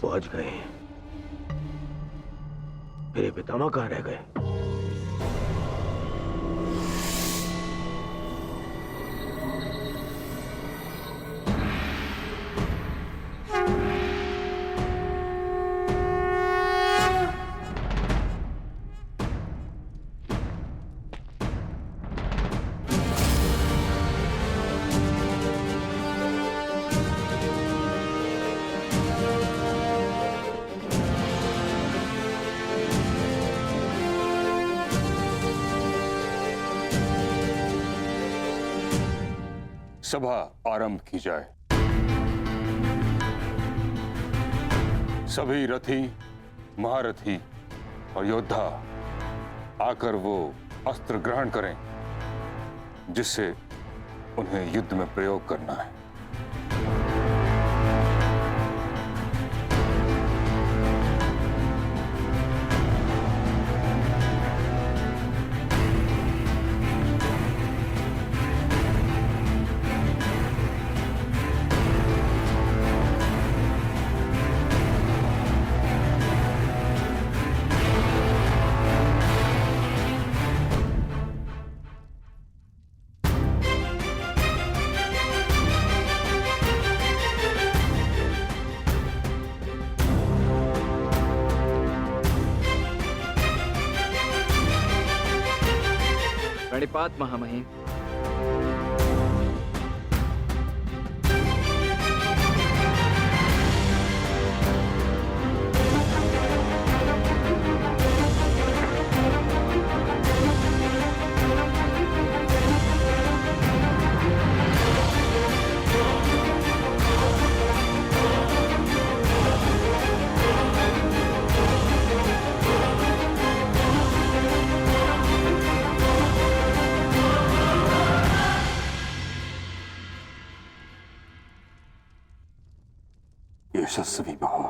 पहुंच गए। मेरे पितामह कहाँ रह गए? सभा आरंभ की जाए। सभी रथी, महारथी और योद्धा आकर वो अस्त्र ग्रहण करें जिससे उन्हें युद्ध में प्रयोग करना है। प्रणिपात महामहिम। यशस्वी भव।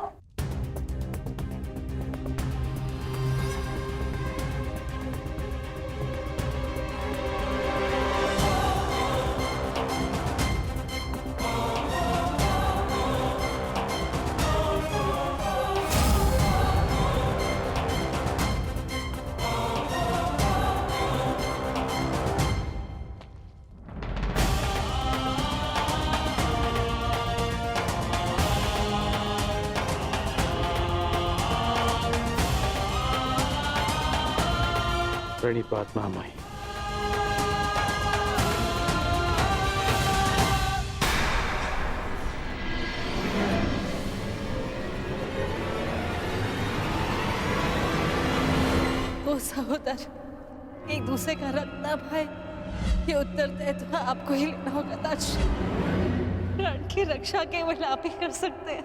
प्रणिपात महामहिम। वो सहोदर एक दूसरे का रक्त ना भाई, ये उत्तरदायित्व आपको ही लेना होगा ताज। प्राण की रक्षा केवल आप ही कर सकते हैं।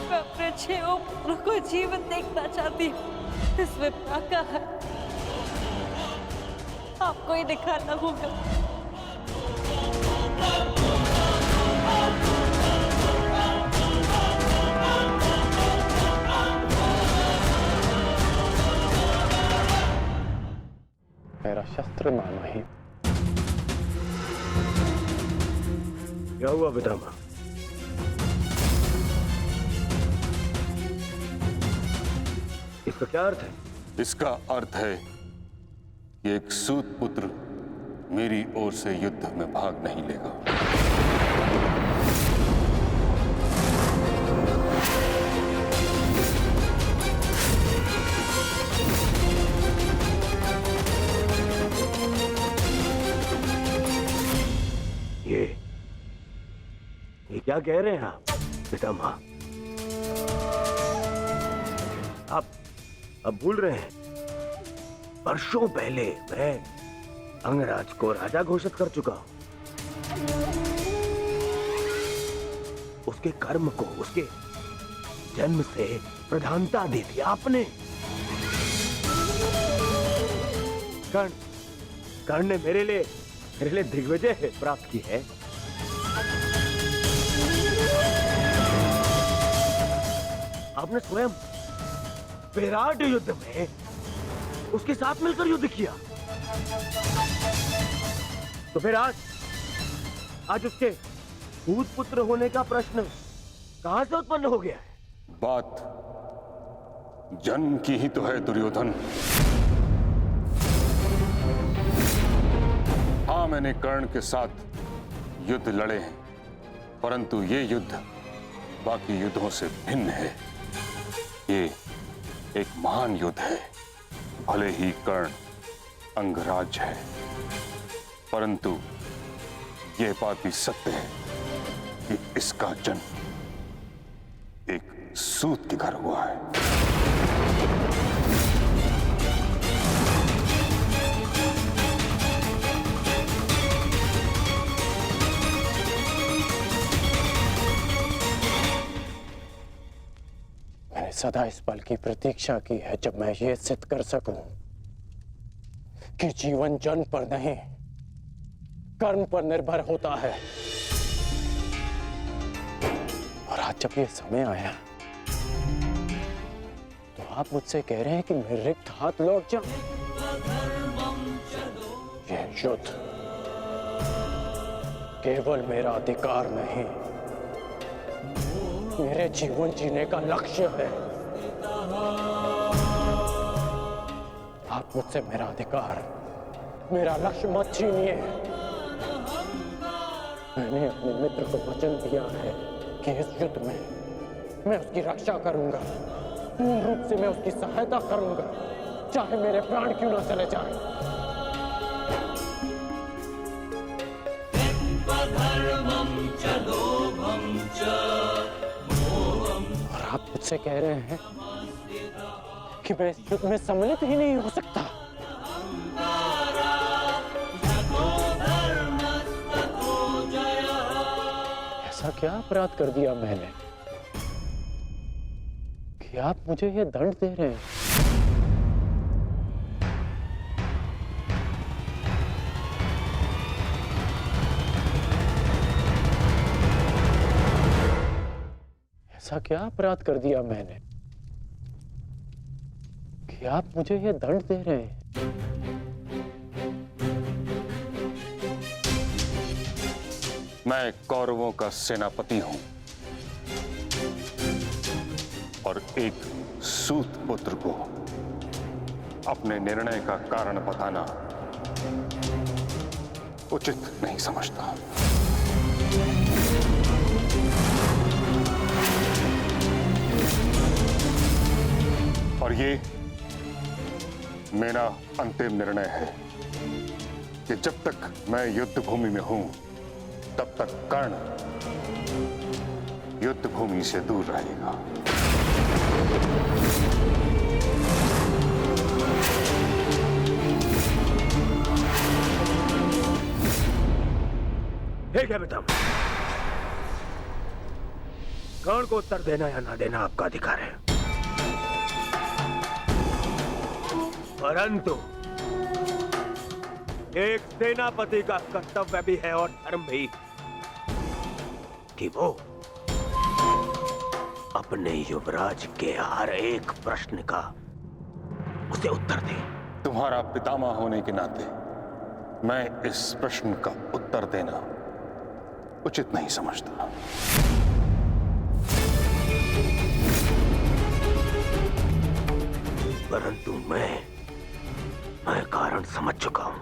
मैं अपने 6 पुत्रों को जीवित देखना चाहती हूँ। इस विपदा का है आपको ही दिखाना होगा। मेरा शस्त्र महामहिम। क्या हुआ पितामह? इसका क्या अर्थ है? इसका अर्थ है कि एक सूत पुत्र मेरी ओर से युद्ध में भाग नहीं लेगा। ये क्या कह रहे हैं आप पितामह? आप अब भूल रहे हैं, वर्षों पहले मैं अंगराज को राजा घोषित कर चुका हूं। उसके कर्म को, उसके जन्म से प्रधानता दी थी आपने। कर्ण ने मेरे लिए दिग्विजय प्राप्त की है। आपने स्वयं विराट युद्ध में उसके साथ मिलकर युद्ध किया। तो फिर आज उसके भूत पुत्र होने का प्रश्न कहां से उत्पन्न हो गया है? बात जन्म की ही तो है दुर्योधन। हाँ, मैंने कर्ण के साथ युद्ध लड़े हैं, परंतु ये युद्ध बाकी युद्धों से भिन्न है। ये एक महान युद्ध है। भले ही कर्ण अंगराज है, परंतु यह बात भी सत्य है कि इसका जन्म एक सूत के घर हुआ है। मैंने सदा इस पल की प्रतीक्षा की है जब मैं ये सिद्ध कर सकूं कि जीवन जन्म पर नहीं, कर्म पर निर्भर होता है। और आज जब ये समय आया तो आप मुझसे कह रहे हैं कि मैं रिक्त हाथ लौट जाऊं। ये युद्ध केवल मेरा अधिकार नहीं, मेरे जीवन जीने का लक्ष्य है। आप मुझसे मेरा अधिकार, मेरा लक्ष्य मत छीनिए। मैंने अपने मित्र को वचन दिया है कि इस युद्ध में मैं उसकी रक्षा करूंगा, पूर्ण रूप से मैं उसकी सहायता करूंगा, चाहे मेरे प्राण क्यों ना चले जाएं। और आप मुझसे कह रहे हैं कि मैं इस युद्ध में सम्मिलित ही नहीं हो सकता। ऐसा क्या अपराध कर दिया मैंने कि आप मुझे ये दंड दे रहे हैं? ऐसा क्या अपराध कर दिया मैंने कि आप मुझे ये दंड दे रहे हैं? मैं कौरवों का सेनापति हूं और एक सूत पुत्र को अपने निर्णय का कारण बताना उचित नहीं समझता। और ये मेरा अंतिम निर्णय है कि जब तक मैं युद्ध भूमि में हूं तब तक कर्ण युद्ध भूमि से दूर रहेगा। ठीक है बेटा, कर्ण को उत्तर देना या ना देना आपका अधिकार है, परंतु एक सेनापति का कर्तव्य भी है और धर्म भी कि वो अपने युवराज के हर एक प्रश्न का उसे उत्तर दे। तुम्हारा पितामह होने के नाते मैं इस प्रश्न का उत्तर देना उचित नहीं समझता। परंतु मैं कारण समझ चुका हूं,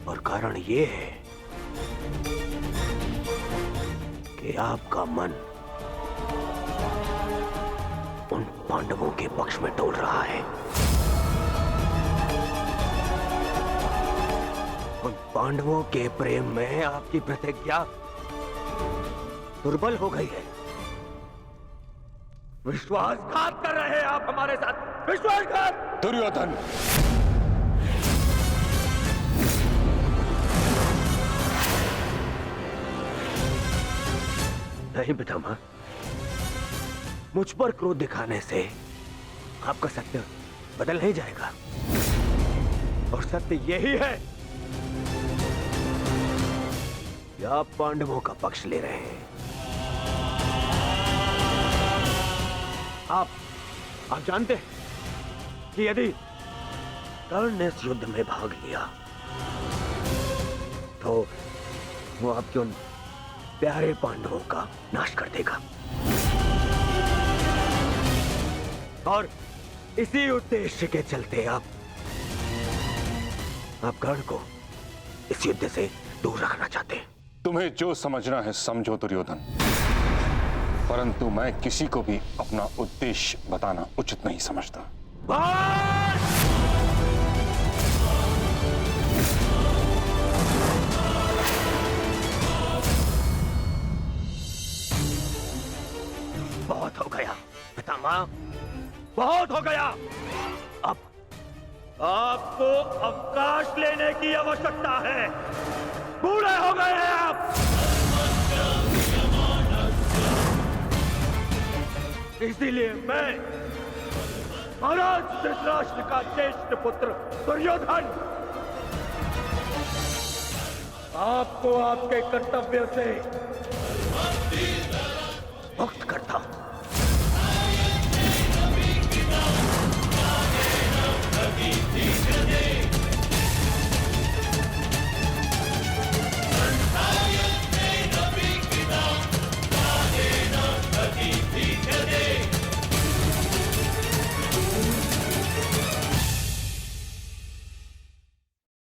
और कारण ये है कि आपका मन उन पांडवों के पक्ष में डोल रहा है। उन पांडवों के प्रेम में आपकी प्रतिज्ञा दुर्बल हो गई है। विश्वासघात कर रहे हैं आप हमारे साथ, विश्वासघात। दुर्योधन, नहीं पितामह, मुझ पर क्रोध दिखाने से आपका सत्य बदल नहीं जाएगा, और सत्य यही है कि आप पांडवों का पक्ष ले रहे हैं। आप जानते हैं कि कर्ण ने इस युद्ध में भाग लिया तो वो आपके उन प्यारे पांडवों का नाश कर देगा। और इसी उद्देश्य के चलते आप कर्ण को इस युद्ध से दूर रखना चाहते हैं। तुम्हें जो समझना है समझो दुर्योधन, परंतु मैं किसी को भी अपना उद्देश्य बताना उचित नहीं समझता। बहुत हो गया पितामह, बहुत हो गया। अब आपको अवकाश लेने की आवश्यकता है। बूढ़े हो गए हैं आप। इसीलिए मैं महाराज धृतराष्ट्र का ज्येष्ठ पुत्र दुर्योधन आपको आपके कर्तव्य से मुक्त करता हूं।